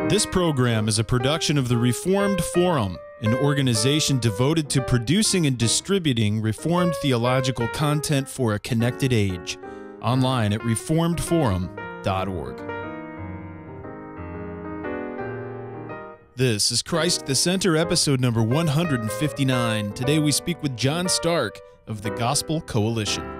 This program is a production of the Reformed Forum, an organization devoted to producing and distributing Reformed theological content for a connected age. Online at reformedforum.org. This is Christ the Center, episode number 159. Today we speak with John Stark of the Gospel Coalition.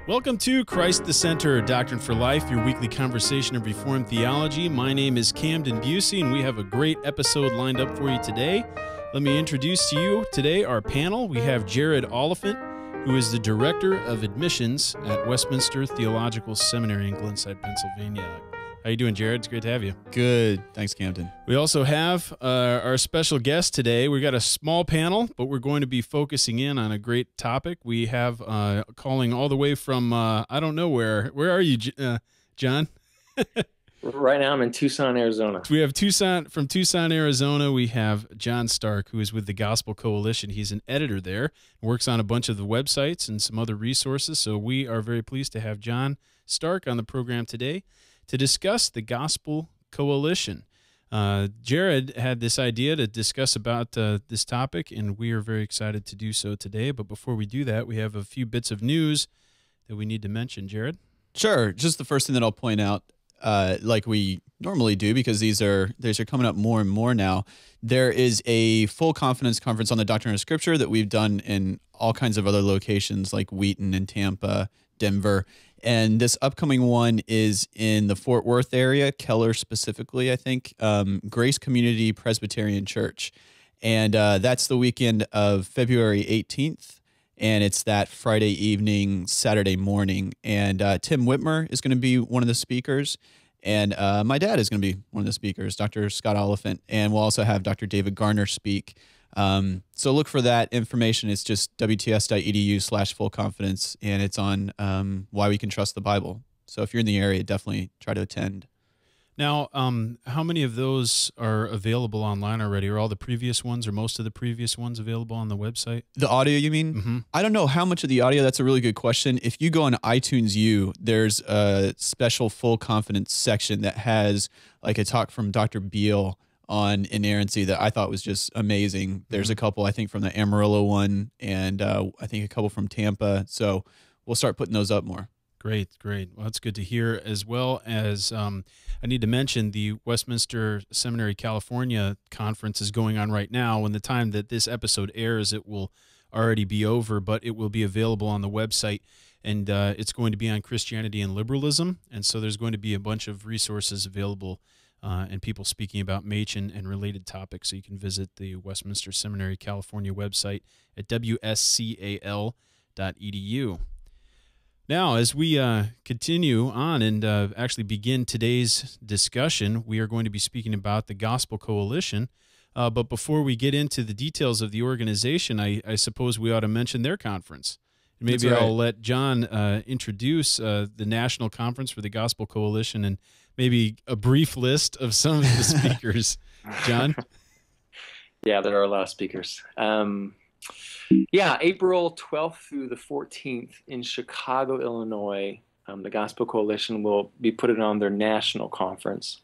Welcome to Christ the Center, Doctrine for Life, your weekly conversation of Reformed theology. My name is Camden Busey, and we have a great episode lined up for you today. Let me introduce to you today our panel. We have Jared Oliphant, who is the Director of Admissions at Westminster Theological Seminary in Glenside, Pennsylvania. How you doing, Jared? It's great to have you. Good. Thanks, Camden. We also have our special guest today. We've got a small panel, but we're going to be focusing in on a great topic. We have calling all the way from, I don't know where. Where are you, John? Right now I'm in Tucson, Arizona. We have from Tucson, Arizona. We have John Stark, who is with the Gospel Coalition. He's an editor there, works on a bunch of the websites and some other resources. So we are very pleased to have John Stark on the program today to discuss the Gospel Coalition. Jared had this idea to discuss about this topic, and we are very excited to do so today. But before we do that, we have a few bits of news that we need to mention. Jared? Sure. Just the first thing that I'll point out, like we normally do, because these are coming up more and more now. There is a full confidence conference on the Doctrine of Scripture that we've done in all kinds of other locations like Wheaton and Tampa, Denver. And this upcoming one is in the Fort Worth area, Keller specifically, I think, Grace Community Presbyterian Church. And that's the weekend of February 18th. And it's that Friday evening, Saturday morning. And Tim Whitmer is going to be one of the speakers. And my dad is going to be one of the speakers, Dr. Scott Oliphant. And we'll also have Dr. David Garner speak. So look for that information. It's just wts.edu/full confidence, and it's on why we can trust the Bible. So if you're in the area, definitely try to attend. Now, how many of those are available online already? Are all the previous ones or most of the previous ones available on the website? The audio, you mean? Mm-hmm. I don't know how much of the audio. That's a really good question. If you go on iTunes U, there's a special full confidence section that has like a talk from Dr. Beale on inerrancy that I thought was just amazing. There's a couple, I think, from the Amarillo one, and I think a couple from Tampa. So we'll start putting those up more. Great. Well, that's good to hear, as well as I need to mention the Westminster Seminary, California conference is going on right now. When the time that this episode airs, it will already be over, but it will be available on the website, and it's going to be on Christianity and liberalism, and so there's going to be a bunch of resources available and people speaking about Machen and related topics. So you can visit the Westminster Seminary, California website at wscal.edu. Now, as we continue on and actually begin today's discussion, we are going to be speaking about the Gospel Coalition. But before we get into the details of the organization, I suppose we ought to mention their conference. Maybe That's right. I'll let John introduce the National Conference for the Gospel Coalition and maybe a brief list of some of the speakers. John? Yeah, there are a lot of speakers. April 12th through the 14th in Chicago, Illinois, the Gospel Coalition will be putting on their national conference.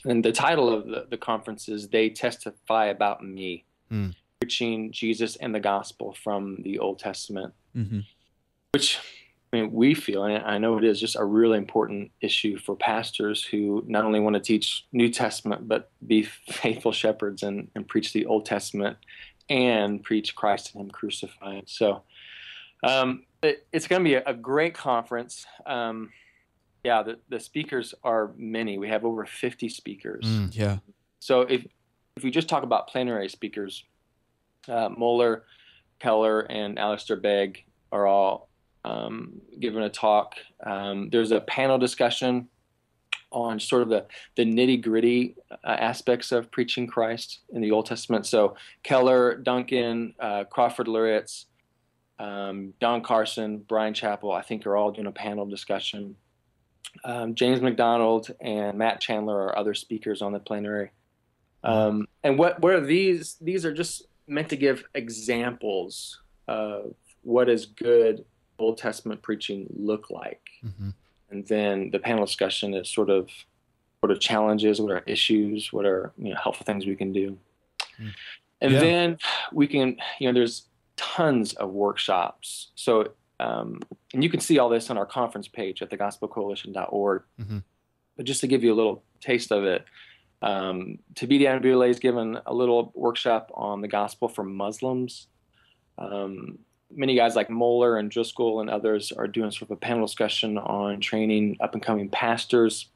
And the title of the conference is They Testify About Me, Preaching Jesus and the Gospel from the Old Testament, which we feel, and I know it is, just a really important issue for pastors who not only want to teach New Testament, but be faithful shepherds and preach the Old Testament and preach Christ and Him crucified. So it's going to be a great conference. The speakers are many. We have over 50 speakers. So if we just talk about plenary speakers, Moeller, Keller, and Alistair Begg are all giving a talk. There's a panel discussion on sort of the nitty-gritty aspects of preaching Christ in the Old Testament. So Keller, Duncan, Crawford Luritz, Don Carson, Brian Chappell, I think are all doing a panel discussion. James McDonald and Matt Chandler are other speakers on the plenary. And what are these? These are just meant to give examples of what does good Old Testament preaching look like? Mm-hmm. And then the panel discussion is sort of what are challenges, what are issues, what are helpful things we can do. Mm. And Yeah. then we can, there's tons of workshops. So, and you can see all this on our conference page at thegospelcoalition.org. Mm-hmm. But just to give you a little taste of it, Tabitha Anabule has given a little workshop on the gospel for Muslims. Many guys like Moeller and Driscoll and others are doing sort of a panel discussion on training up-and-coming pastors,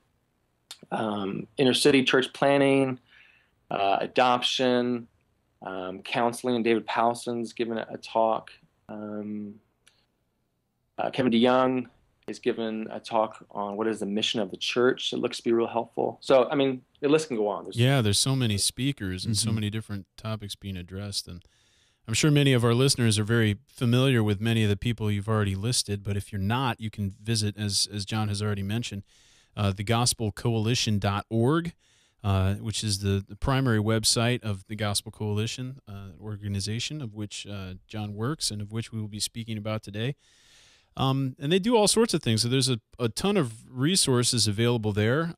inner city church planning, adoption, counseling. David Powson's given a talk. Kevin DeYoung is given a talk on what is the mission of the church. It looks to be real helpful. So, I mean, the list can go on. There's so many speakers and so many different topics being addressed. And I'm sure many of our listeners are very familiar with many of the people you've already listed, but if you're not, you can visit, as John has already mentioned, thegospelcoalition.org, which is the primary website of the Gospel Coalition organization of which John works and of which we will be speaking about today. And they do all sorts of things. So there's a ton of resources available there,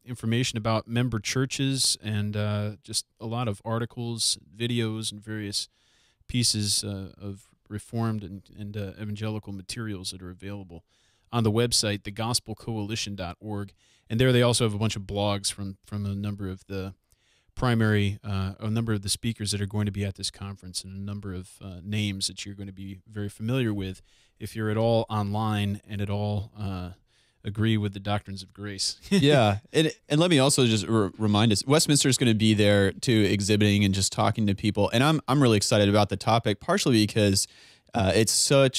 information about member churches and just a lot of articles, videos, and various pieces of Reformed and evangelical materials that are available on the website, thegospelcoalition.org. And there they also have a bunch of blogs from a number of the primary, a number of the speakers that are going to be at this conference, and a number of names that you're going to be very familiar with if you're at all online and at all agree with the doctrines of grace. Yeah, and let me also just remind us, Westminster is going to be there too, exhibiting and just talking to people, and I'm really excited about the topic, partially because it's a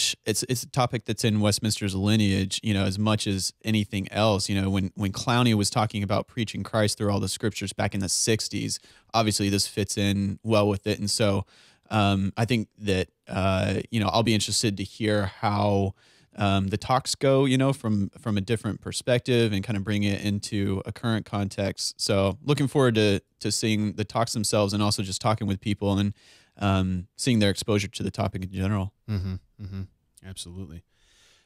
topic that's in Westminster's lineage, as much as anything else. When Clowney was talking about preaching Christ through all the scriptures back in the 60s, obviously this fits in well with it, and so I think that I'll be interested to hear how the talks go, from a different perspective and kind of bring it into a current context. So looking forward to seeing the talks themselves and also just talking with people and seeing their exposure to the topic in general. Mm-hmm, mm-hmm. Absolutely.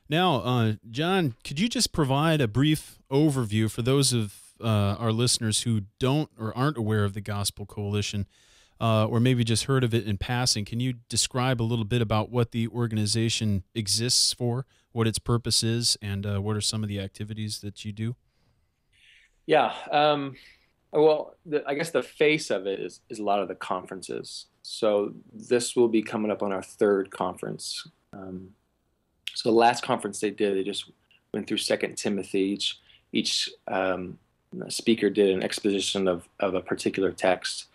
Now, John, could you just provide a brief overview for those of our listeners who don't or aren't aware of the Gospel Coalition, or maybe just heard of it in passing? Can you describe a little bit about what the organization exists for, what its purpose is, and what are some of the activities that you do? Yeah. Well, I guess the face of it is a lot of the conferences. So this will be coming up on our third conference. So the last conference they just went through 2 Timothy. Each speaker did an exposition of a particular text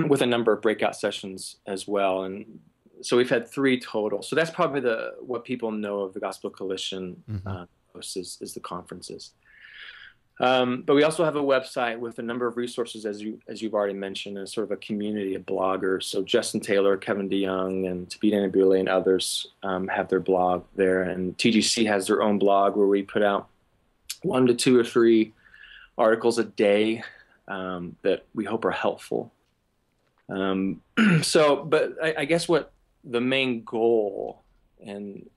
with a number of breakout sessions as well. And so we've had 3 total. So that's probably what people know of the Gospel Coalition most is the conferences. But we also have a website with a number of resources, as you've already mentioned, and sort of a community of bloggers. So Justin Taylor, Kevin DeYoung, and Tabitha Anabule and others have their blog there. And TGC has their own blog where we put out 1 to 2 or 3 articles a day that we hope are helpful. But I guess what the main goal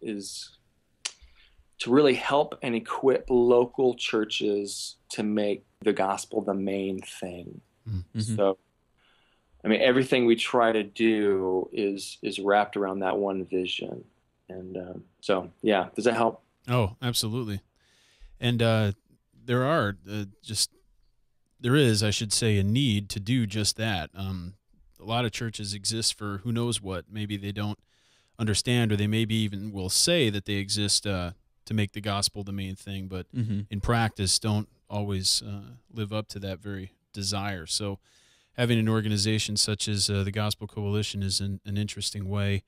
is to really help and equip local churches to make the gospel the main thing. Mm-hmm. So, I mean, everything we try to do is wrapped around that one vision. And so, yeah, does that help? Oh, absolutely. And there is, I should say, a need to do just that. A lot of churches exist for who knows what. Maybe they don't understand, or they maybe even will say that they exist to make the gospel the main thing, but in practice don't always live up to that very desire. So having an organization such as the Gospel Coalition is an interesting way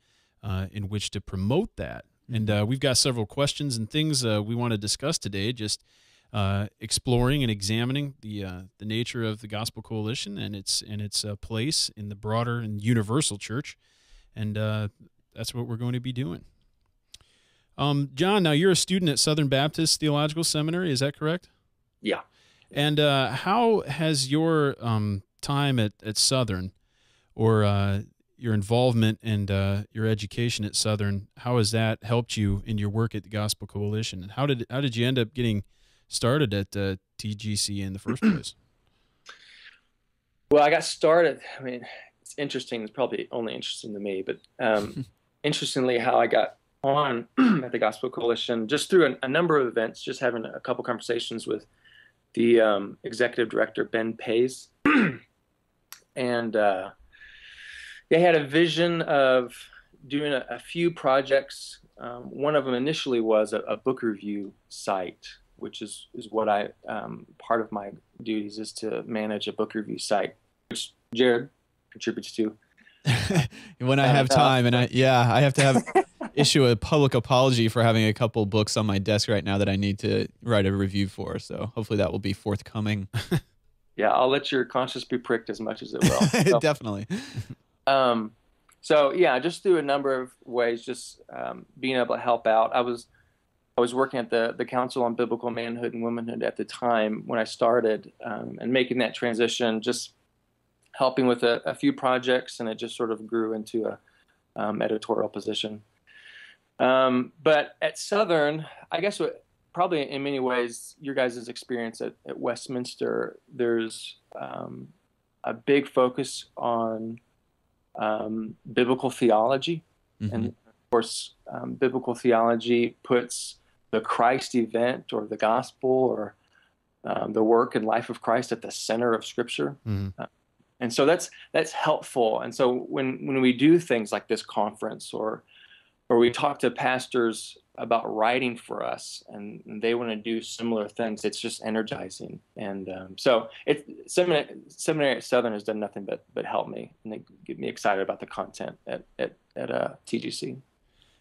in which to promote that. And we've got several questions and things we want to discuss today, just exploring and examining the nature of the Gospel Coalition and its place in the broader and universal church. And that's what we're going to be doing. John, now you're a student at Southern Baptist Theological Seminary, is that correct? Yeah. And how has your time at Southern, or your involvement and your education at Southern, how has that helped you in your work at the Gospel Coalition? And how did you end up getting started at TGC in the first place? Well, I got started. I mean, it's interesting. It's probably only interesting to me, but interestingly, how I got on at the Gospel Coalition just through a number of events, just having a couple conversations with the executive director, Ben Pace, and they had a vision of doing a few projects. One of them initially was a book review site, which is what I part of my duties is to manage a book review site, which Jared contributes to. When I have time, and I have to issue a public apology for having a couple books on my desk right now that I need to write a review for. So hopefully that will be forthcoming. Yeah, I'll let your conscience be pricked as much as it will. So, definitely. So yeah, just through a number of ways, just being able to help out. I was working at the Council on Biblical Manhood and Womanhood at the time when I started, and making that transition, just helping with a few projects, and it just sort of grew into a editorial position. But at Southern, I guess probably in many ways, your guys' experience at Westminster, there's a big focus on biblical theology. Mm-hmm. And of course, biblical theology puts the Christ event or the gospel or the work and life of Christ at the center of Scripture. Mm-hmm. And so that's helpful. And so when we do things like this conference or we talk to pastors about writing for us and they want to do similar things, it's just energizing. And so seminary at Southern has done nothing but help me, and they get me excited about the content at TGC.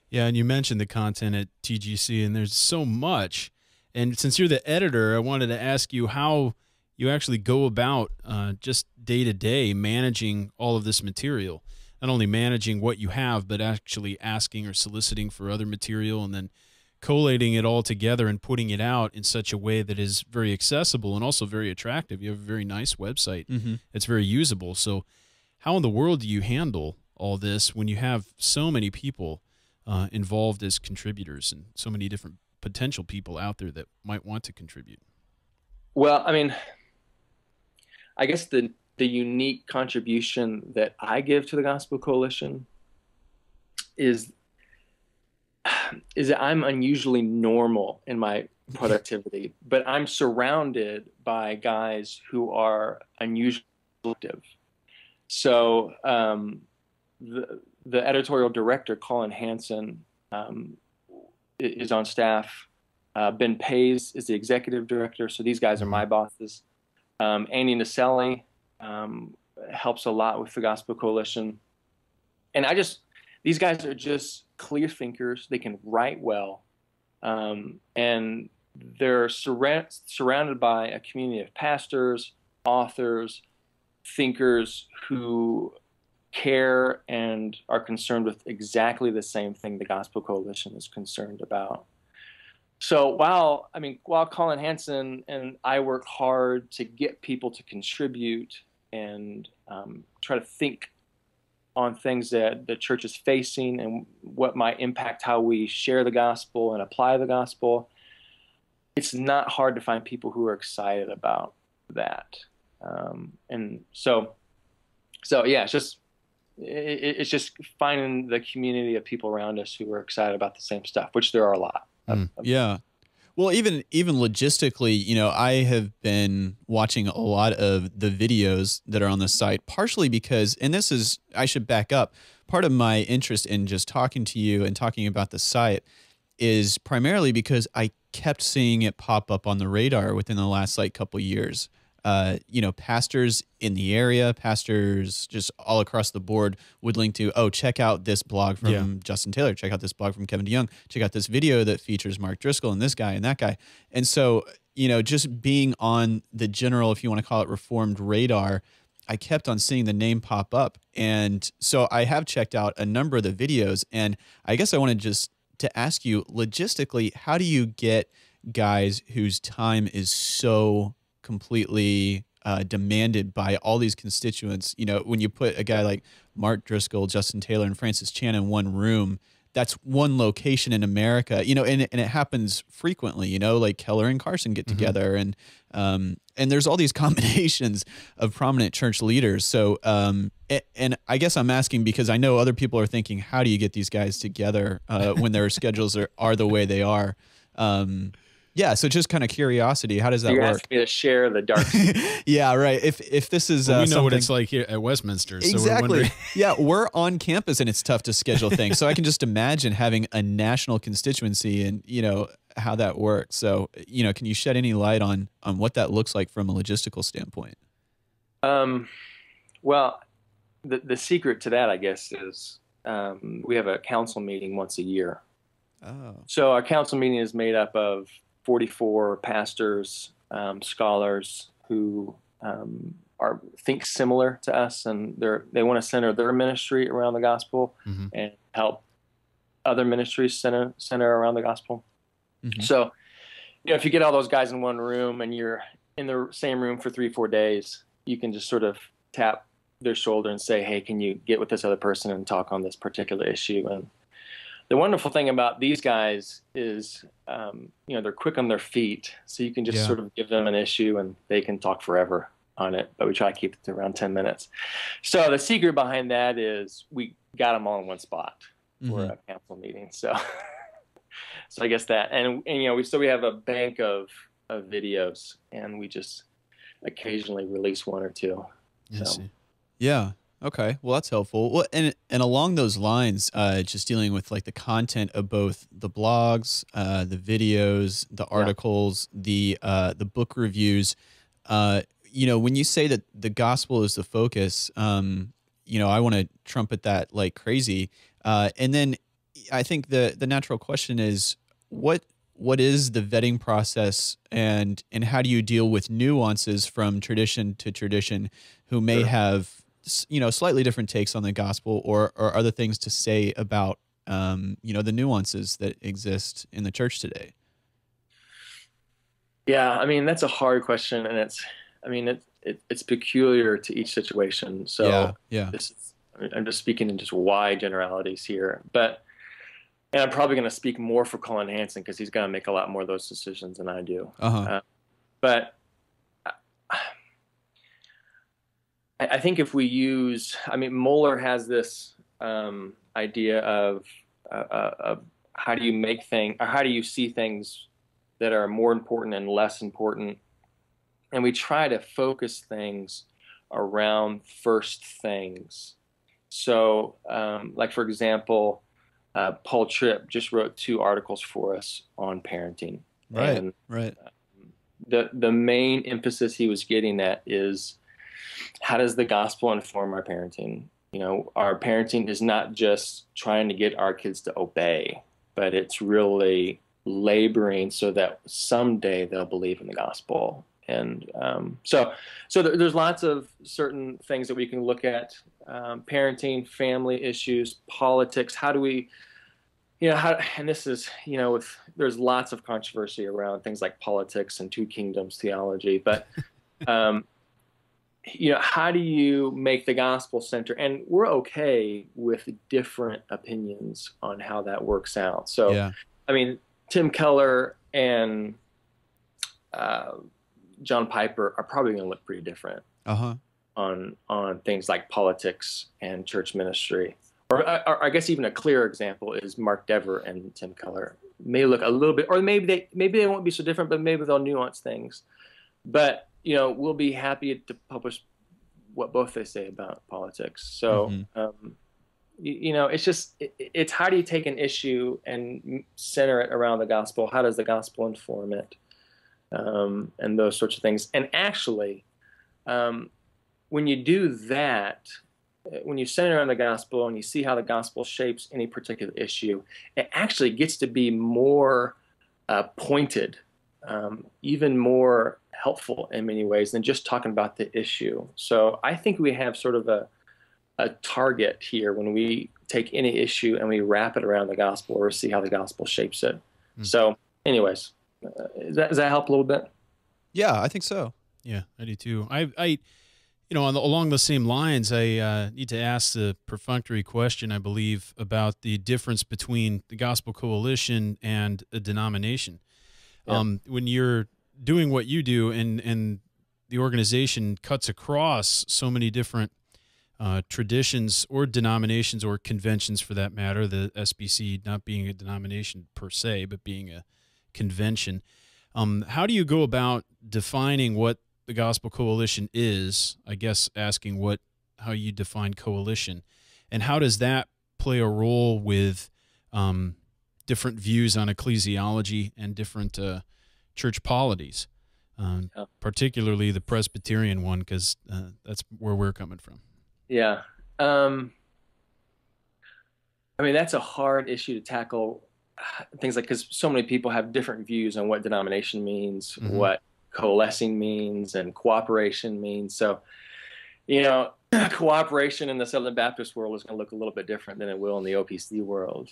Yeah, and you mentioned the content at TGC, and there's so much. And since you're the editor, I wanted to ask you how you actually go about just day-to-day managing all of this material. Not only managing what you have, but actually asking or soliciting for other material and then collating it all together and putting it out in such a way that is very accessible and also very attractive. You have a very nice website. Mm-hmm. It's very usable. So how in the world do you handle all this when you have so many people involved as contributors and so many different potential people out there that might want to contribute? Well, I mean, I guess the unique contribution that I give to the Gospel Coalition is that I'm unusually normal in my productivity, but I'm surrounded by guys who are unusually productive. So the editorial director, Colin Hansen, is on staff. Ben Pace is the executive director, so these guys are my bosses. Andy Naselli helps a lot with the Gospel Coalition. And these guys are just clear thinkers. They can write well. And they're surrounded by a community of pastors, authors, thinkers who care and are concerned with exactly the same thing the Gospel Coalition is concerned about. So while Colin Hansen and I work hard to get people to contribute and try to think on things that the church is facing and what might impact how we share the gospel and apply the gospel, it's not hard to find people who are excited about that. And so yeah, it's just finding the community of people around us who are excited about the same stuff, which there are a lot. Yeah. Well, even logistically, I have been watching a lot of the videos that are on the site, partially because, and I should back up, part of my interest in just talking to you and talking about the site is primarily because I kept seeing it pop up on the radar within the last couple years. Pastors in the area, pastors just all across the board would link to, check out this blog from Justin Taylor, check out this blog from Kevin DeYoung, check out this video that features Mark Driscoll and this guy and that guy. And so, just being on the general, if you want to call it, Reformed radar, I kept on seeing the name pop up. And so I have checked out a number of the videos, and I guess I wanted just to ask you, logistically, how do you get guys whose time is so completely demanded by all these constituents. You know, when you put a guy like Mark Driscoll, Justin Taylor, and Francis Chan in one room, that's one location in America, you know, and it happens frequently, you know, like Keller and Carson get together, and there's all these combinations of prominent church leaders. So, and I guess I'm asking because I know other people are thinking, how do you get these guys together when their schedules are the way they are? Yeah, so just kind of curiosity. How does that You're work? asking me to share the dark. Yeah, right. If this is we know what something- it's like here at Westminster. So Exactly. Yeah, we're on campus and it's tough to schedule things. So I can just imagine having a national constituency and, you know, how that works. So, you know, can you shed any light on what that looks like from a logistical standpoint? Well, the secret to that, I guess, is we have a council meeting once a year. Oh. So our council meeting is made up of 44 pastors, scholars who think similar to us, and they want to center their ministry around the gospel and help other ministries center around the gospel. So, you know, if you get all those guys in one room and you're in the same room for 3-4 days, you can just sort of tap their shoulder and say, hey, can you get with this other person and talk on this particular issue? And the wonderful thing about these guys is, you know, they're quick on their feet, so you can just sort of give them an issue and they can talk forever on it, but we try to keep it to around 10 minutes. So the secret behind that is we got them all in one spot for a council meeting. So, so I guess that, and you know, we have a bank of videos, and we just occasionally release one or two. Yes. So. Yeah. Okay. Well, that's helpful. Well, and along those lines, just dealing with like the content of both the blogs, the videos, the articles, the book reviews. You know, when you say that the gospel is the focus, you know, I want to trumpet that like crazy. And then I think the natural question is what is the vetting process, and how do you deal with nuances from tradition to tradition who may have, you know, slightly different takes on the gospel or other things to say about, you know, the nuances that exist in the church today? Yeah, I mean, that's a hard question, and it's peculiar to each situation. So I'm just speaking in just wide generalities here, and I'm probably going to speak more for Colin Hansen because he's going to make a lot more of those decisions than I do. But I think if we use, I mean, Moeller has this idea of how do you make things, or how do you see things that are more important and less important, and we try to focus things around first things. So, like for example, Paul Tripp just wrote 2 articles for us on parenting. Right. The main emphasis he was getting at is, how does the gospel inform our parenting? You know, our parenting is not just trying to get our kids to obey, but it's really laboring so that someday they'll believe in the gospel. And so there's lots of certain things that we can look at: parenting, family issues, politics. How do we, you know, and this is, you know, there's lots of controversy around things like politics and 2 kingdoms theology, but you know, how do you make the gospel center? And we're okay with different opinions on how that works out. So, I mean, Tim Keller and John Piper are probably going to look pretty different on things like politics and church ministry. Or I guess even a clearer example is Mark Dever and Tim Keller may look a little bit, or maybe they won't be so different, but maybe they'll nuance things. But you know, we'll be happy to publish what both they say about politics. So, you know, it's just, it's how do you take an issue and center it around the gospel? How does the gospel inform it? And those sorts of things. And actually, when you do that, when you center on the gospel and you see how the gospel shapes any particular issue, it actually gets to be more pointed, even more helpful in many ways than just talking about the issue. So I think we have sort of a target here when we take any issue and we wrap it around the gospel or see how the gospel shapes it. So anyways, does that help a little bit? Yeah, I think so. Yeah, I do too. Along the same lines, I need to ask the perfunctory question, I believe, about the difference between the Gospel Coalition and a denomination. Yeah. When you're doing what you do, and the organization cuts across so many different traditions or denominations or conventions, for that matter, the SBC not being a denomination per se, but being a convention. How do you go about defining what the Gospel Coalition is? I guess asking how you define coalition, and how does that play a role with different views on ecclesiology and different church polities, particularly the Presbyterian one, because that's where we're coming from. Yeah. That's a hard issue to tackle. Things like, because so many people have different views on what denomination means, Mm-hmm. what coalescing means, and cooperation means. So, cooperation in the Southern Baptist world is going to look a little bit different than it will in the OPC world.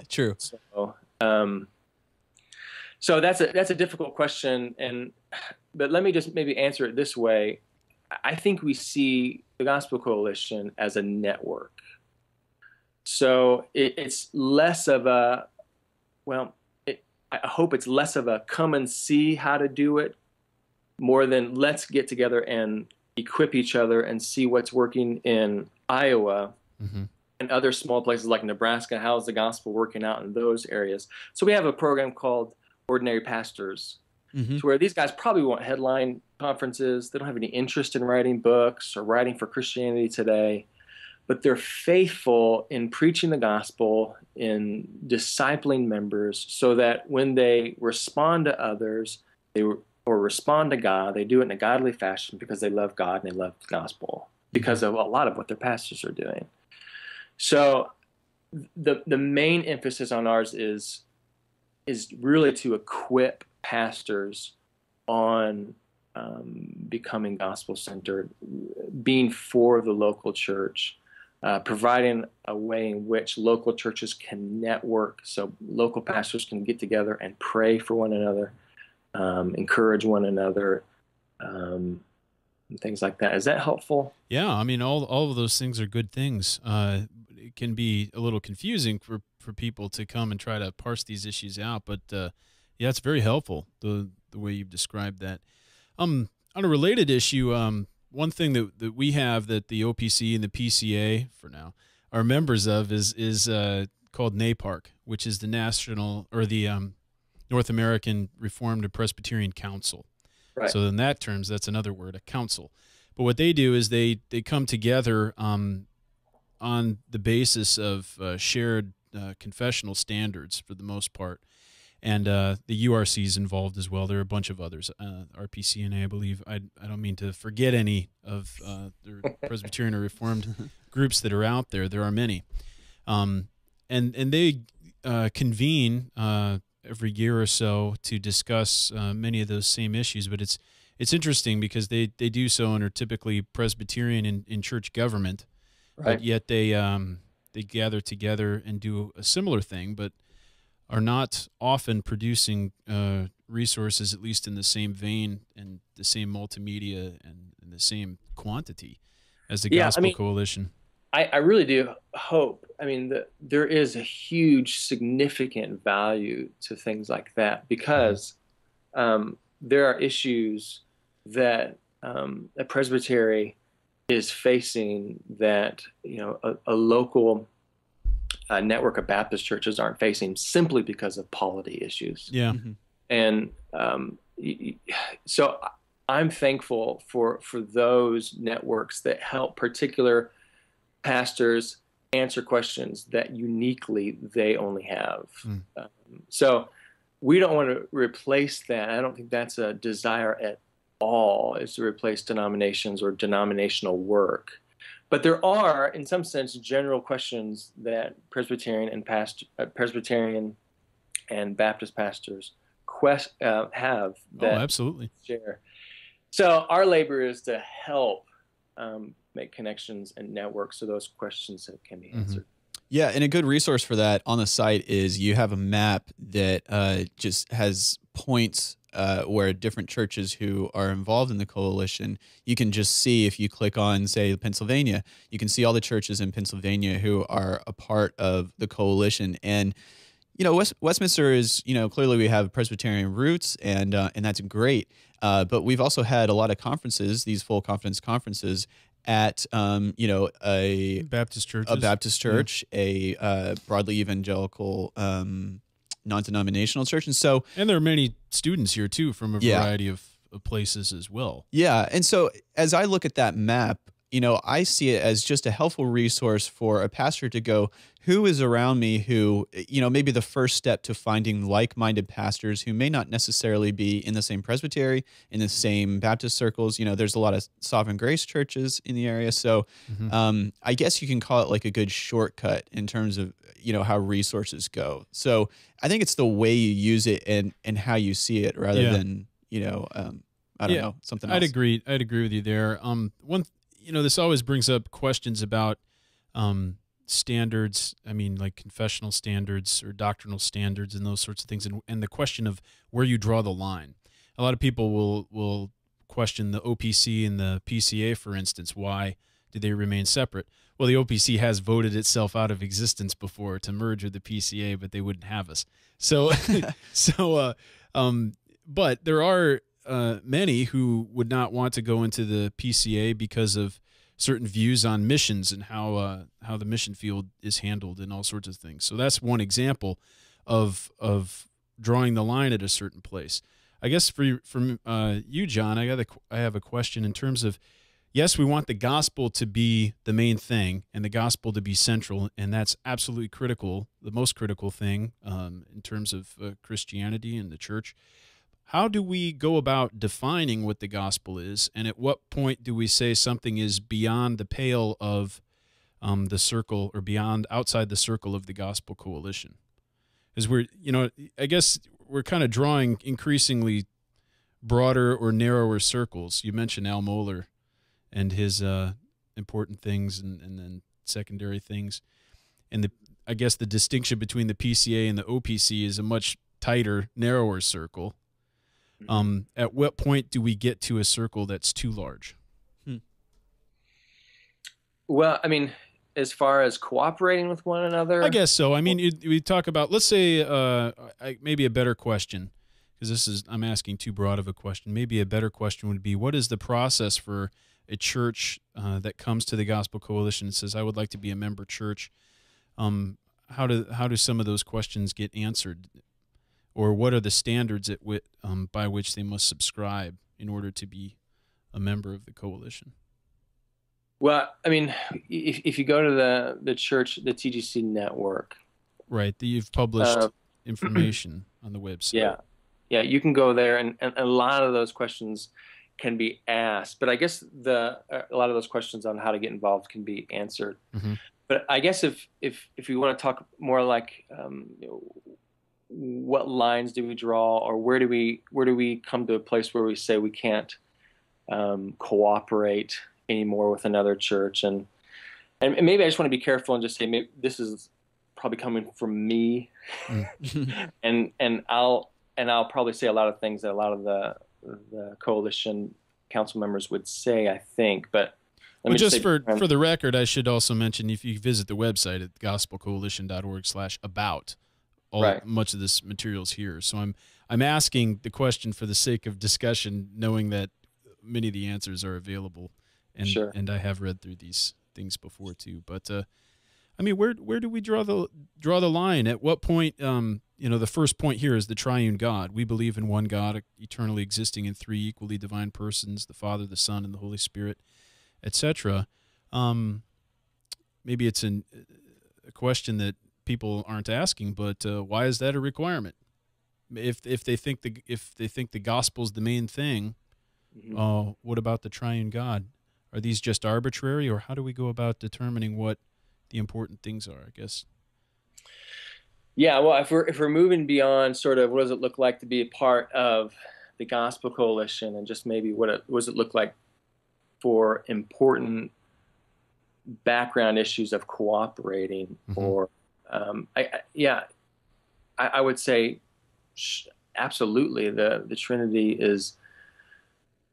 True. So that's a difficult question, but let me just maybe answer it this way. I think we see the Gospel Coalition as a network. So it's less of I hope it's less of a come and see how to do it, more than let's get together and equip each other and see what's working in Iowa Mm-hmm. and other small places like Nebraska. How's the gospel working out in those areas? So we have a program called Ordinary Pastors, Mm-hmm. to where these guys probably won't headline conferences. They don't have any interest in writing books or writing for Christianity Today, but they're faithful in preaching the gospel, in discipling members, so that when they respond to others, or respond to God, they do it in a godly fashion because they love God and they love the gospel, because of a lot of what their pastors are doing. So the main emphasis on ours is really to equip pastors on becoming gospel-centered, being for the local church, providing a way in which local churches can network, so local pastors can get together and pray for one another, encourage one another, and things like that. Is that helpful? Yeah, all of those things are good things. It can be a little confusing for people to come and try to parse these issues out, but yeah, it's very helpful, the way you've described that. On a related issue, one thing that we have that the OPC and the PCA, for now, are members of is called NAPARC, which is the National, or the North American Reformed and Presbyterian Council. Right. So in that terms, that's another word, a council. But what they do is they come together on the basis of shared confessional standards for the most part. And the URC is involved as well. There are a bunch of others, RPCNA, I believe. I don't mean to forget any of the Presbyterian or Reformed groups that are out there. There are many. And they convene every year or so to discuss many of those same issues. But it's interesting because they do so and are typically Presbyterian in church government, Right. but yet they gather together and do a similar thing, but are not often producing resources, at least in the same vein and the same multimedia and the same quantity as the Gospel Coalition. I really do hope. There is a huge, significant value to things like that, because there are issues that a presbytery is facing that a local network of Baptist churches aren't facing, simply because of polity issues. Yeah. Mm-hmm. And so I'm thankful for those networks that help particular pastors answer questions that uniquely they only have. So we don't want to replace that. I don't think that's a desire at all, is to replace denominations or denominational work. But there are, in some sense, general questions that Presbyterian and Baptist pastors have that absolutely share. So our labor is to help make connections and networks so those questions can be answered. Yeah, and a good resource for that on the site is you have a map that just has points where different churches who are involved in the coalition, you can just see, if you click on, say, Pennsylvania, you can see all the churches in Pennsylvania who are a part of the coalition. And Westminster is, clearly we have Presbyterian roots, and that's great. But we've also had a lot of conferences, these full confidence conferences at, a Baptist churches, a Baptist church, a broadly evangelical, non-denominational church. And there are many students here too from a variety of places as well. Yeah. And so as I look at that map, I see it as just a helpful resource for a pastor to go, who is around me who, maybe the first step to finding like-minded pastors who may not necessarily be in the same presbytery, in the same Baptist circles. There's a lot of Sovereign Grace churches in the area. So I guess you can call it like a good shortcut in terms of, how resources go. So I think it's the way you use it and how you see it rather than, I don't know, something else. I'd agree with you there. This always brings up questions about standards. I mean, like confessional standards or doctrinal standards and those sorts of things, and the question of where you draw the line. A lot of people will question the OPC and the PCA, for instance. Why do they remain separate? Well, the OPC has voted itself out of existence before to merge with the PCA, but they wouldn't have us. So, but there are many who would not want to go into the PCA because of certain views on missions and how the mission field is handled and all sorts of things. So that's one example of drawing the line at a certain place. I guess from you, John, I have a question in terms of, yes, we want the gospel to be the main thing and the gospel to be central, and that's absolutely critical, the most critical thing in terms of Christianity and the church. How do we go about defining what the gospel is, and at what point do we say something is beyond the pale of the circle or outside the circle of the gospel coalition? Because I guess we're kind of drawing increasingly broader or narrower circles. You mentioned Al Mohler and his important things and then secondary things. And I guess the distinction between the PCA and the OPC is a much tighter, narrower circle. At what point do we get to a circle that's too large? Well, I mean, as far as cooperating with one another, I guess so. I mean, we talk about, let's say, maybe a better question, because I'm asking too broad of a question. Maybe a better question would be, what is the process for a church that comes to the Gospel Coalition and says, I would like to be a member church? How do some of those questions get answered? Or what are the standards by which they must subscribe in order to be a member of the coalition? Well, I mean, if you go to the church, the TGC network, right? You've published information on the website. Yeah, you can go there, and a lot of those questions can be asked. But I guess a lot of those questions on how to get involved can be answered. Mm-hmm. But I guess if you want to talk more like what lines do we draw, or where do we come to a place where we say we can't cooperate anymore with another church, and maybe I just want to be careful and just say, maybe this is probably coming from me, and I'll probably say a lot of things that a lot of the coalition council members would say, I think. But just for the record, I should also mention, if you visit the website at gospelcoalition.org/about, much of this material is here. So I'm asking the question for the sake of discussion, knowing that many of the answers are available, and sure. And I have read through these things before too. But I mean, where do we draw the line? At what point? The first point here is the Triune God. We believe in one God, eternally existing in three equally divine persons: the Father, the Son, and the Holy Spirit, etc. Maybe it's a question that people aren't asking, but why is that a requirement? If they think the gospel's the main thing, what about the Triune God? Are these just arbitrary, or how do we go about determining what the important things are, I guess? Yeah, well, if we're moving beyond sort of what does it look like to be a part of the Gospel Coalition, and just maybe what does it look like for important background issues of cooperating, or I would say absolutely, the Trinity is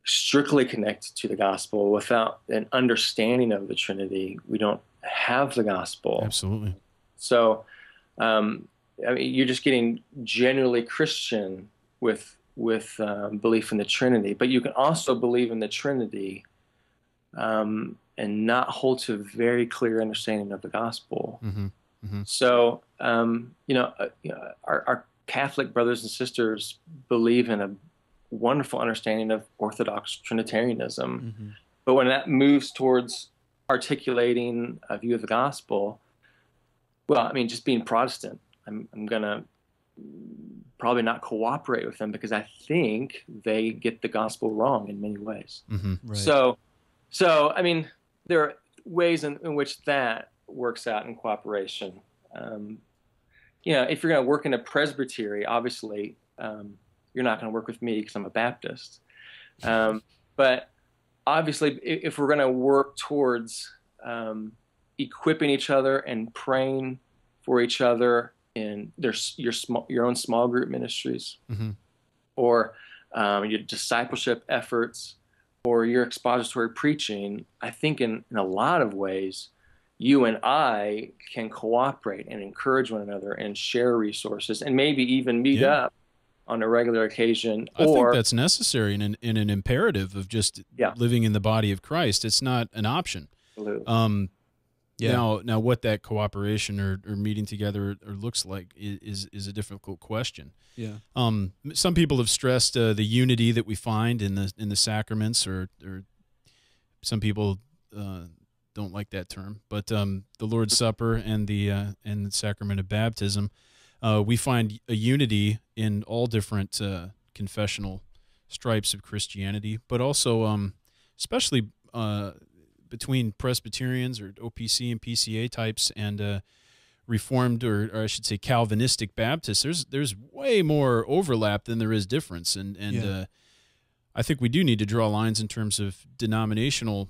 strictly connected to the gospel. Without an understanding of the Trinity, we don't have the gospel. Absolutely. So, I mean, you're just getting generally Christian with belief in the Trinity, but you can also believe in the Trinity and not hold to a very clear understanding of the gospel. Mm-hmm. Mm-hmm. So, our Catholic brothers and sisters believe in a wonderful understanding of Orthodox Trinitarianism. Mm-hmm. But when that moves towards articulating a view of the gospel, well, I mean, just being Protestant, I'm going to probably not cooperate with them because I think they get the gospel wrong in many ways. Mm-hmm. Right. So I mean, there are ways in which that works out in cooperation. If you're going to work in a presbytery, obviously, you're not going to work with me because I'm a Baptist. But obviously, if we're going to work towards equipping each other and praying for each other in your own small group ministries, Mm-hmm. or your discipleship efforts, or your expository preaching, I think in a lot of ways, you and I can cooperate and encourage one another and share resources and maybe even meet up on a regular occasion. I think that's necessary in an imperative of just living in the body of Christ. It's not an option. Absolutely. Now, what that cooperation or meeting together or looks like is a difficult question. Yeah. Some people have stressed the unity that we find in the sacraments, or some people don't like that term, but the Lord's Supper and the sacrament of baptism, we find a unity in all different confessional stripes of Christianity, but also especially between Presbyterians or OPC and PCA types and Reformed or I should say Calvinistic Baptists. There's way more overlap than there is difference, and I think we do need to draw lines in terms of denominational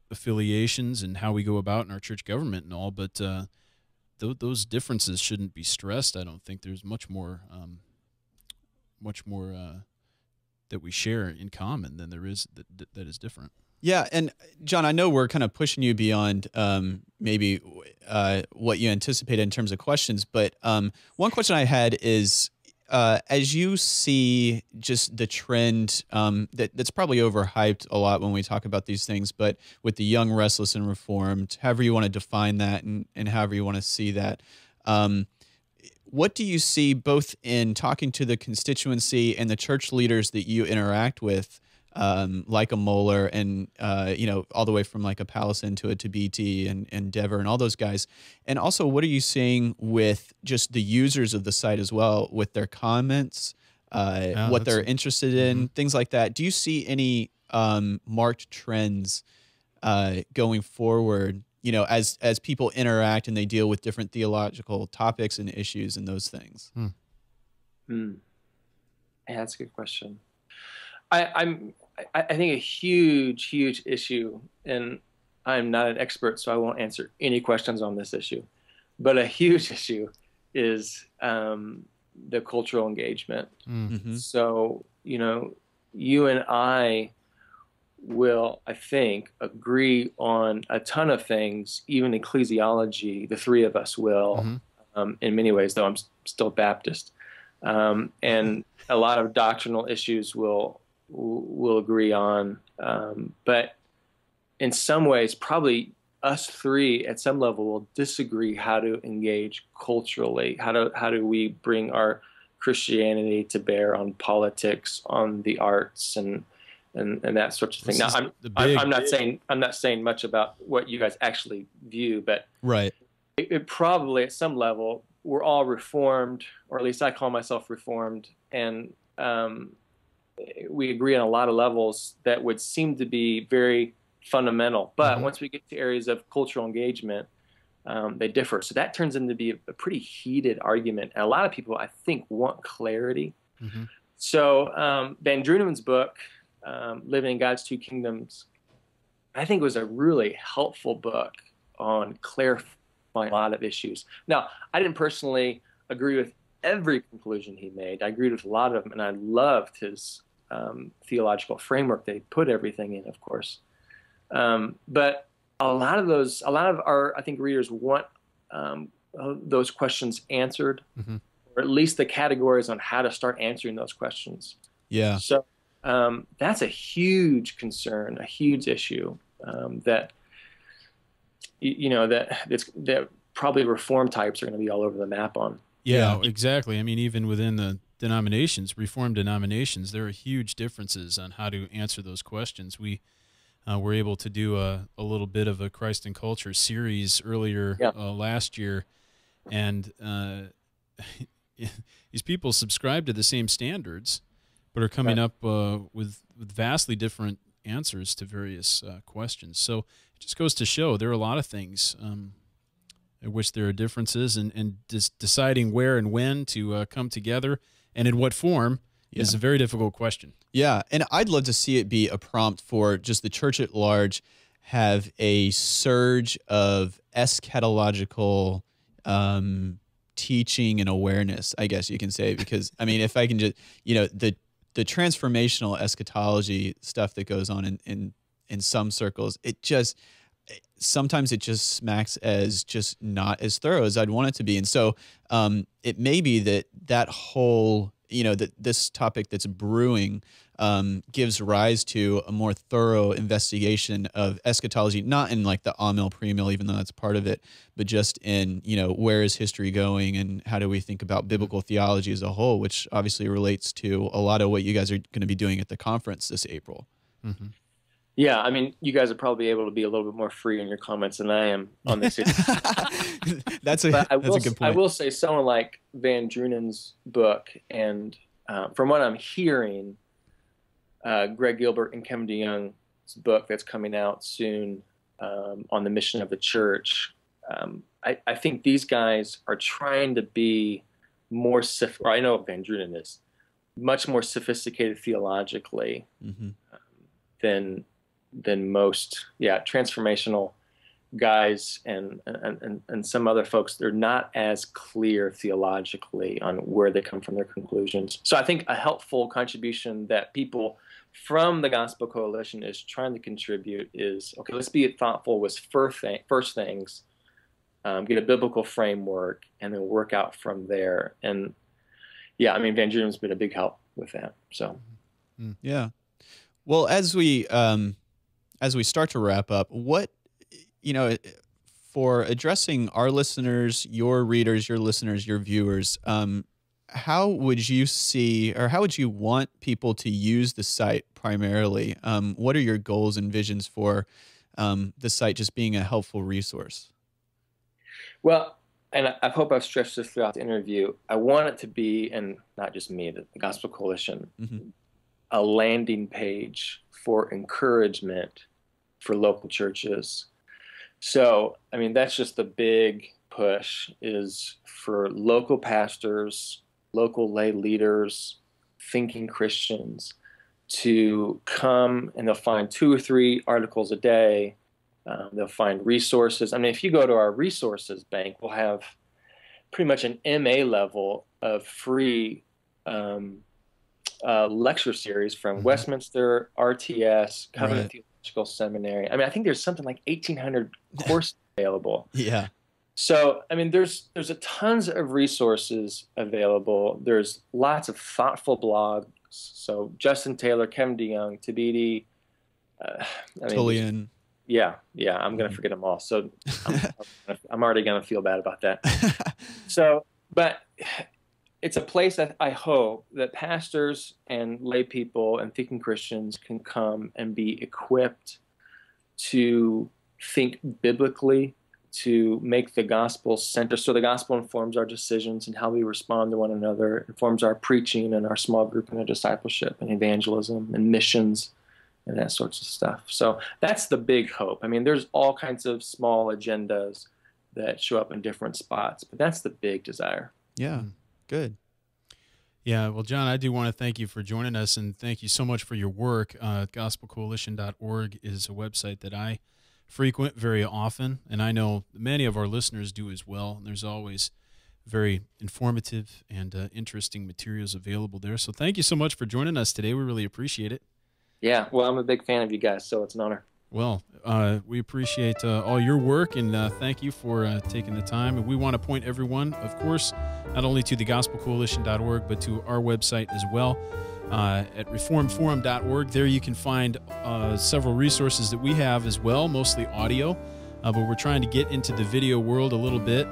affiliations and how we go about in our church government and all, but those differences shouldn't be stressed. I don't think there's much more that we share in common than there is that is different. Yeah, and John, I know we're kind of pushing you beyond maybe what you anticipated in terms of questions, but one question I had is, as you see just the trend that's probably overhyped a lot when we talk about these things, but with the young, restless, and reformed, however you want to define that and however you want to see that, what do you see both in talking to the constituency and the church leaders that you interact with, like a Moeller and, all the way from like a Pallison to a Tabiti and Dever and all those guys. And also, what are you seeing with just the users of the site as well, with their comments, what they're interested in, things like that? Do you see any marked trends going forward, as people interact and they deal with different theological topics and issues and those things? Yeah, that's a good question. I think a huge issue, and I'm not an expert, so I won't answer any questions on this issue, but a huge issue is the cultural engagement. Mm-hmm. So, you and I will, I think, agree on a ton of things, even ecclesiology, the three of us will, in many ways, though I'm still Baptist. And a lot of doctrinal issues we'll agree on, but in some ways, probably us three at some level will disagree how to engage culturally. How do we bring our Christianity to bear on politics, on the arts, and that sort of thing. Now, I'm not saying much about what you guys actually view, but right, it probably at some level we're all Reformed, or at least I call myself Reformed, and we agree on a lot of levels that would seem to be very fundamental. But once we get to areas of cultural engagement, they differ. So that turns into be a pretty heated argument. And a lot of people, I think, want clarity. So Van Druneman's book, Living in God's Two Kingdoms, I think was a really helpful book on clarifying a lot of issues. Now, I didn't personally agree with every conclusion he made. I agreed with a lot of them, and I loved his theological framework. They put everything in, of course. But a lot of our, I think, readers want those questions answered, Mm-hmm. or at least the categories on how to start answering those questions. Yeah. So that's a huge concern, a huge issue that that probably reform types are going to be all over the map on. Yeah, exactly. I mean, even within the denominations, Reformed denominations, there are huge differences on how to answer those questions. We were able to do a little bit of a Christ and Culture series earlier last year, and these people subscribe to the same standards, but are coming up with vastly different answers to various questions. So it just goes to show there are a lot of things in which there are differences, and just deciding where and when to come together and in what form is a very difficult question. Yeah, and I'd love to see it be a prompt for just the church at large have a surge of eschatological teaching and awareness, I guess you can say, because I mean, if I can just, the transformational eschatology stuff that goes on in some circles, sometimes it just smacks as just not as thorough as I'd want it to be. And so it may be that whole, that this topic that's brewing gives rise to a more thorough investigation of eschatology, not in like the amill, premill, even though that's part of it, but just in, where is history going and how do we think about biblical theology as a whole, which obviously relates to a lot of what you guys are going to be doing at the conference this April. Mm-hmm. Yeah, I mean, you guys are probably able to be a little bit more free in your comments than I am on this issue. That's a good point. I will say someone like Van Drunen's book, and from what I'm hearing, Greg Gilbert and Kevin DeYoung's book that's coming out soon on the mission of the church, I think these guys are trying to be more, or I know Van Drunen is, much more sophisticated theologically than most transformational guys and some other folks. They're not as clear theologically on where they come from their conclusions. So I think a helpful contribution that people from the Gospel Coalition is trying to contribute is, okay, let's be thoughtful with first things, get a biblical framework, and then work out from there. And yeah, I mean, Van Drunen's been a big help with that. So yeah. Well, as we start to wrap up, what, for addressing our listeners, your readers, your listeners, your viewers, how would you see, or how would you want people to use the site primarily? What are your goals and visions for the site just being a helpful resource? Well, and I hope I've stressed this throughout the interview, I want it to be, and not just me, the Gospel Coalition, a landing page for encouragement for local churches. So, I mean, that's just the big push, is for local pastors, local lay leaders, thinking Christians to come, and they'll find 2 or 3 articles a day. They'll find resources. I mean, if you go to our resources bank, we'll have pretty much an MA level of free lecture series from Westminster, RTS, Covenant Theological Seminary. I mean, I think there's something like 1,800 courses available. Yeah. So, I mean, there's a tons of resources available. There's lots of thoughtful blogs. So Justin Taylor, Kevin DeYoung, Tabidi, Tullian. Yeah, I'm going to forget them all. So I'm already going to feel bad about that. So, but it's a place that I hope that pastors and lay people and thinking Christians can come and be equipped to think biblically, to make the gospel center. So the gospel informs our decisions and how we respond to one another, informs our preaching and our small group and our discipleship and evangelism and missions and that sorts of stuff. So that's the big hope. I mean, there's all kinds of small agendas that show up in different spots, but that's the big desire. Yeah, good. Yeah, well, John, I do want to thank you for joining us, and thank you so much for your work. Gospelcoalition.org is a website that I frequent very often, and I know many of our listeners do as well. There's always very informative and interesting materials available there. So thank you so much for joining us today. We really appreciate it. Yeah, well, I'm a big fan of you guys, so it's an honor. Well, we appreciate all your work, and thank you for taking the time. And we want to point everyone, of course, not only to thegospelcoalition.org, but to our website as well, at reformforum.org. There you can find several resources that we have as well, mostly audio, but we're trying to get into the video world a little bit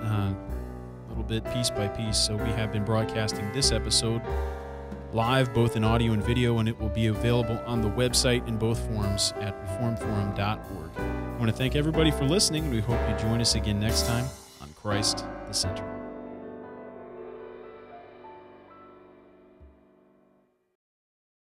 piece by piece. So we have been broadcasting this episode live, both in audio and video, and it will be available on the website in both forms at reformforum.org. I want to thank everybody for listening, and we hope you join us again next time on Christ the Center.